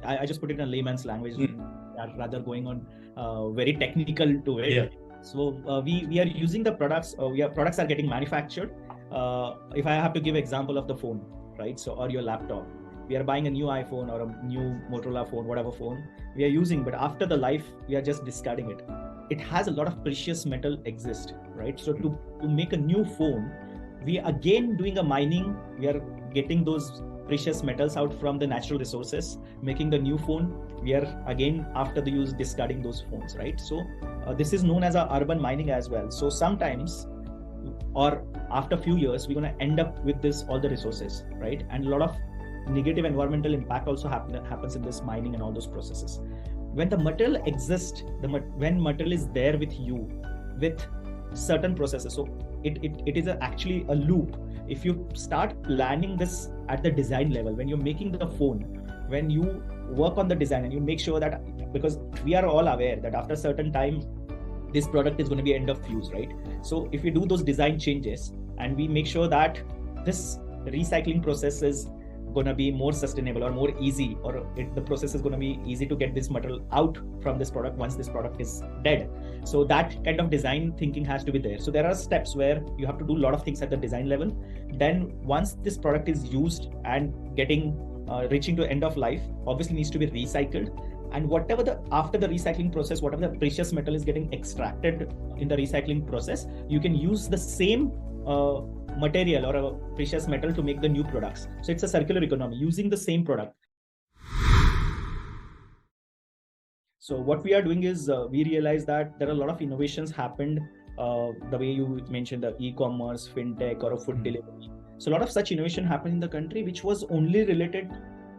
I just put it in a layman's language, rather going on very technical to it. Yeah. So we are using the products. Products are getting manufactured. If I have to give example of the phone, right? So or your laptop, we are buying a new iPhone or a new Motorola phone, whatever phone we are using, but after the life, we are just discarding it. It has a lot of precious metal exist, right? So to make a new phone, we are again doing a mining. We are getting those precious metals out from the natural resources, making the new phone. We are again, after the use, discarding those phones, right? So this is known as a urban mining as well. So sometimes, or after a few years, we're going to end up with this, all the resources, right? And a lot of negative environmental impact also happens in this mining and all those processes. When the material exists, when material is there with you, with certain processes, so it is actually a loop. If you start planning this at the design level, when you're making the phone, when you work on the design and you make sure that, because we are all aware that after a certain time, this product is going to be end of use, right? So if we do those design changes and we make sure that this recycling process is going to be more sustainable or more easy, or the process is going to be easy to get this material out from this product once this product is dead. So that kind of design thinking has to be there. So there are steps where you have to do a lot of things at the design level. Then once this product is used and reaching to end of life, obviously needs to be recycled. And whatever after the recycling process, whatever the precious metal is getting extracted in the recycling process, you can use the same material or a precious metal to make the new products. So it's a circular economy using the same product. So what we are doing is we realize that there are a lot of innovations happened, the way you mentioned, the e-commerce, fintech, or a food delivery. So a lot of such innovation happened in the country, which was only related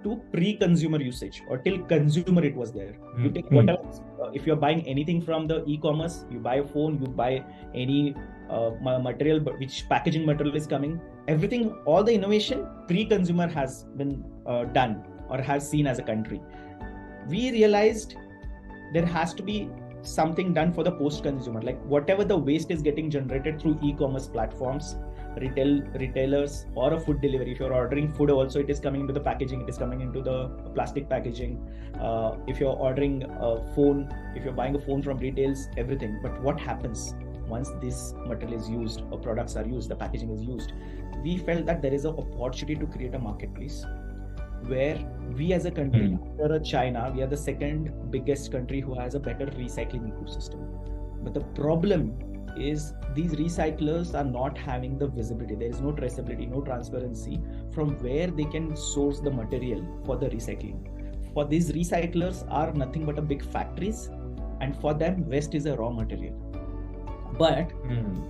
to pre-consumer usage, or till consumer it was there. You take whatever, if you're buying anything from the e-commerce, you buy a phone, you buy any material, but which packaging material is coming, everything, all the innovation pre-consumer has been done or has seen as a country. We realized there has to be something done for the post-consumer, like whatever the waste is getting generated through e-commerce platforms, retailers, or a food delivery. If you're ordering food also, it is coming into the packaging, it is coming into the plastic packaging. If you're ordering a phone, if you're buying a phone from retails, everything. But what happens once this material is used or products are used, the packaging is used? We felt that there is an opportunity to create a marketplace where we as a country, after China, we are the second biggest country who has a better recycling ecosystem. But the problem is these recyclers are not having the visibility. There is no traceability, no transparency from where they can source the material for the recycling. For these recyclers are nothing but a big factories, and for them waste is a raw material. But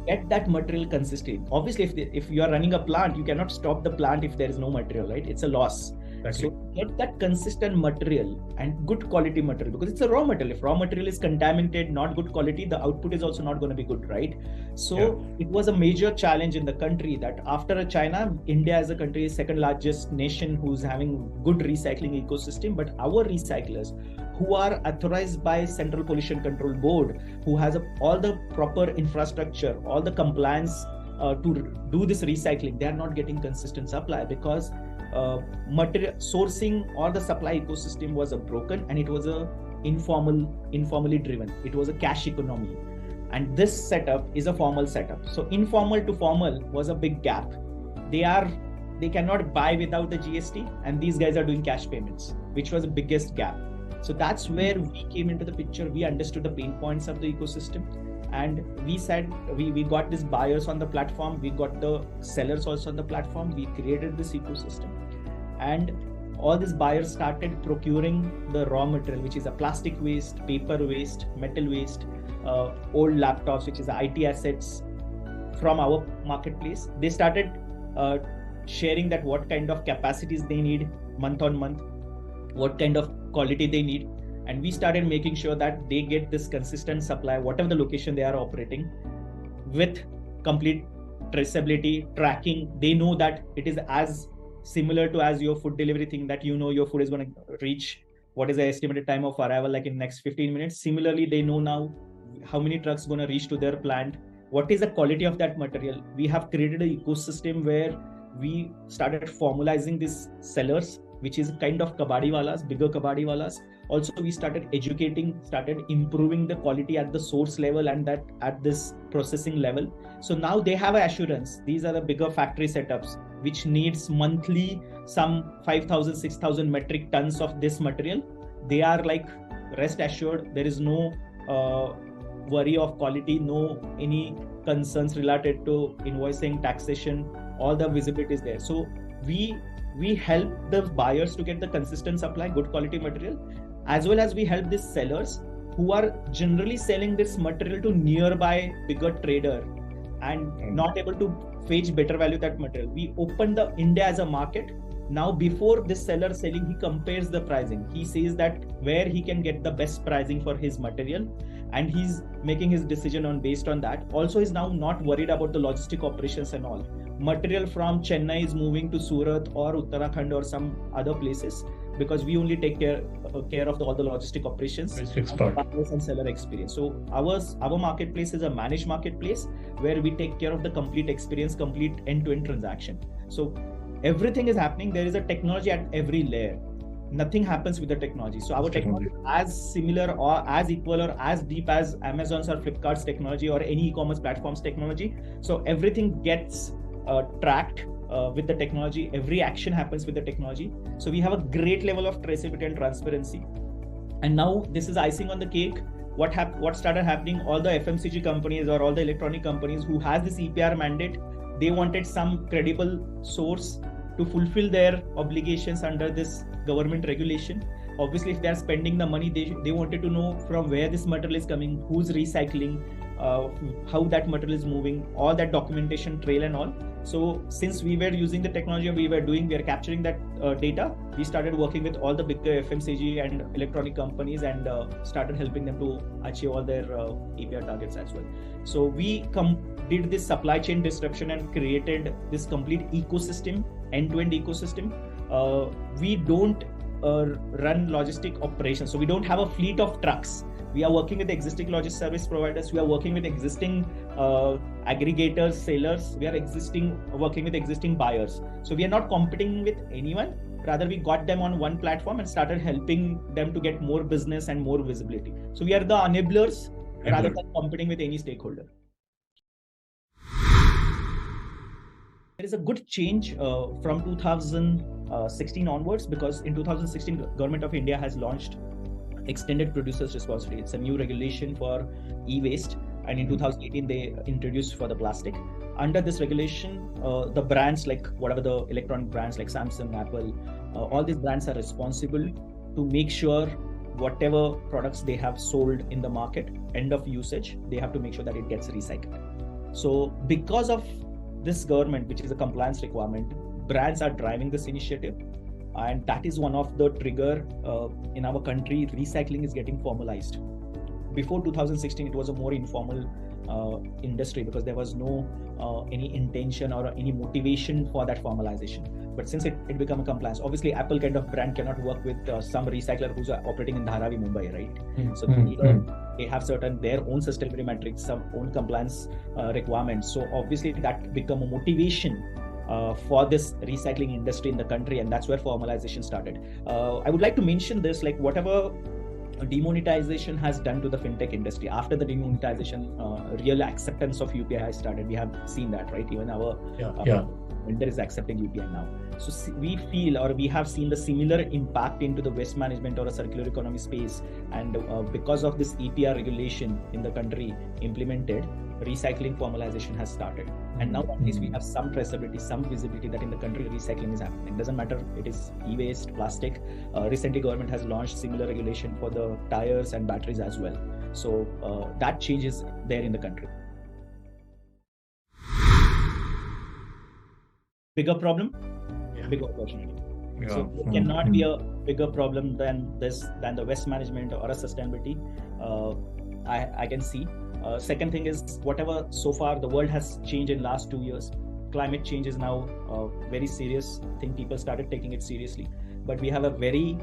get that material consistent. Obviously, if you are running a plant, you cannot stop the plant if there is no material, right? It's a loss. Exactly. So get that consistent material and good quality material, because it's a raw material. If raw material is contaminated, not good quality, the output is also not going to be good, right? So it was a major challenge in the country that after China, India as a country is second largest nation who's having good recycling ecosystem. But our recyclers, who are authorized by Central Pollution Control Board, who has all the proper infrastructure, all the compliance to do this recycling, they are not getting consistent supply because material sourcing or the supply ecosystem was broken, and it was informally driven. It was a cash economy, and this setup is a formal setup. So informal to formal was a big gap. They cannot buy without the GST, and these guys are doing cash payments, which was the biggest gap. So that's where we came into the picture. We understood the pain points of the ecosystem, and we said we got these buyers on the platform, we got the sellers also on the platform, we created this ecosystem, and all these buyers started procuring the raw material, which is a plastic waste, paper waste, metal waste, old laptops, which is the IT assets, from our marketplace. They started sharing that what kind of capacities they need month on month, what kind of quality they need, and we started making sure that they get this consistent supply, whatever the location they are operating, with complete traceability, tracking. They know that it is as similar to as your food delivery thing, that you know your food is going to reach what is the estimated time of arrival, like in next 15 minutes. Similarly, they know now how many trucks going to reach to their plant, what is the quality of that material. We have created an ecosystem where we started formalizing these sellers which is kind of kabadi walas, bigger kabadi walas. Also, we started educating, started improving the quality at the source level and that at this processing level. So now they have assurance. These are the bigger factory setups, which needs monthly some 5,000, 6,000 metric tons of this material. They are like rest assured. There is no worry of quality, no any concerns related to invoicing, taxation. All the visibility is there. So we help the buyers to get the consistent supply, good quality material, as well as we help the sellers who are generally selling this material to nearby bigger trader and not able to fetch better value that material. We open the India as a market. Now, before this seller selling, he compares the pricing. He says that where he can get the best pricing for his material, and he's making his decision on based on that. Also, he's now not worried about the logistic operations and all. Material from Chennai is moving to Surat or Uttarakhand or some other places because we only take care of all the logistic operations and seller experience. So our marketplace is a managed marketplace where we take care of the complete experience, complete end-to-end transaction. So everything is happening. There is a technology at every layer. Nothing happens with the technology. So our technology is as similar or as equal or as deep as Amazon's or Flipkart's technology or any e-commerce platform's technology. So everything gets tracked with the technology. Every action happens with the technology. So we have a great level of traceability and transparency. And now this is icing on the cake. What started happening, all the FMCG companies or all the electronic companies who has this EPR mandate, they wanted some credible source to fulfill their obligations under this government regulation. Obviously, if they are spending the money, they wanted to know from where this material is coming, who's recycling, how that material is moving, all that documentation trail and all. So since we were using the technology we are capturing that data, we started working with all the bigger FMCG and electronic companies and started helping them to achieve all their EPR targets as well. So we did this supply chain disruption and created this complete ecosystem, end-to-end ecosystem. We don't run logistic operations. So we don't have a fleet of trucks. We are working with existing logistics service providers. We are working with existing aggregators, sellers. We are working with existing buyers. So we are not competing with anyone. Rather, we got them on one platform and started helping them to get more business and more visibility. So we are the enablers rather than competing with any stakeholder. There is a good change from 2016 onwards, because in 2016, Government of India has launched Extended Producers Responsibility. It's a new regulation for e-waste, and in 2018 they introduced for the plastic. Under this regulation, the brands like whatever the electronic brands like Samsung, Apple, all these brands are responsible to make sure whatever products they have sold in the market, end of usage, they have to make sure that it gets recycled. So because of this government, which is a compliance requirement, brands are driving this initiative. And that is one of the trigger in our country. Recycling is getting formalized. Before 2016, it was a more informal industry because there was no any intention or any motivation for that formalization. But since it became a compliance, obviously Apple kind of brand cannot work with some recycler who's operating in Dharavi, Mumbai, right? So they have certain their own sustainability metrics, some own compliance requirements. So obviously that become a motivation for this recycling industry in the country, and that's where formalization started. I would like to mention this, like whatever demonetization has done to the fintech industry. After the demonetization, real acceptance of UPI has started. We have seen that, right? Even our vendor is accepting UPI now. So we feel, or we have seen the similar impact into the waste management or a circular economy space. And because of this EPR regulation in the country implemented, recycling formalization has started. And now at least we have some traceability, some visibility that in the country recycling is happening. It doesn't matter it is e-waste, plastic. Recently government has launched similar regulation for the tires and batteries as well. So that change is there in the country. Bigger problem, bigger opportunity. So it cannot be a bigger problem than the waste management or a sustainability. I can see. Second thing is, whatever so far the world has changed in last 2 years. Climate change is now very serious. I think people started taking it seriously, but we have a very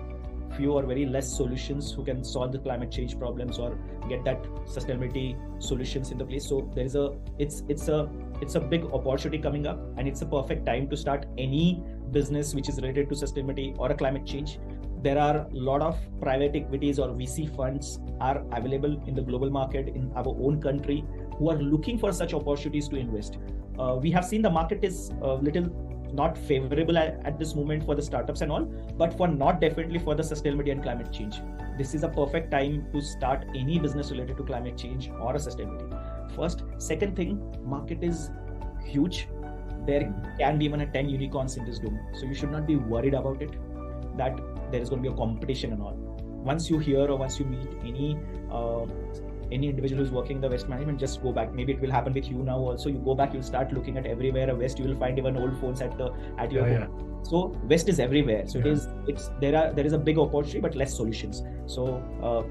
few or very less solutions who can solve the climate change problems or get that sustainability solutions in the place. So there is it's a big opportunity coming up, and it's a perfect time to start any business which is related to sustainability or a climate change. There are a lot of private equities or VC funds are available in the global market, in our own country, who are looking for such opportunities to invest. We have seen the market is a little not favorable at this moment for the startups and all, but for not definitely for the sustainability and climate change. This is a perfect time to start any business related to climate change or a sustainability. First. Second thing, market is huge. There can be even a 10 unicorns in this domain. So you should not be worried about it, that there is going to be a competition and all. Once you hear or once you meet any individual who's working in the waste management, just go back. Maybe it will happen with you now also. You go back, you'll start looking at everywhere a waste. You will find even old phones at your home. So waste is everywhere. So there is a big opportunity but less solutions. So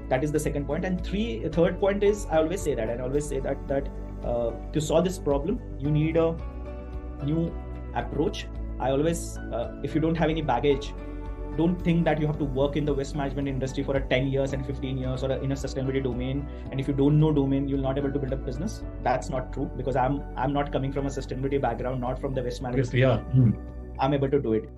that is the second point. And third point is, I always say that to solve this problem, you need a new approach. I always, if you don't have any baggage, don't think that you have to work in the waste management industry for 10 years and 15 years or in a sustainability domain. And if you don't know domain, you'll not able to build a business. That's not true, because I'm not coming from a sustainability background, not from the waste management. Yes, yeah. I'm able to do it.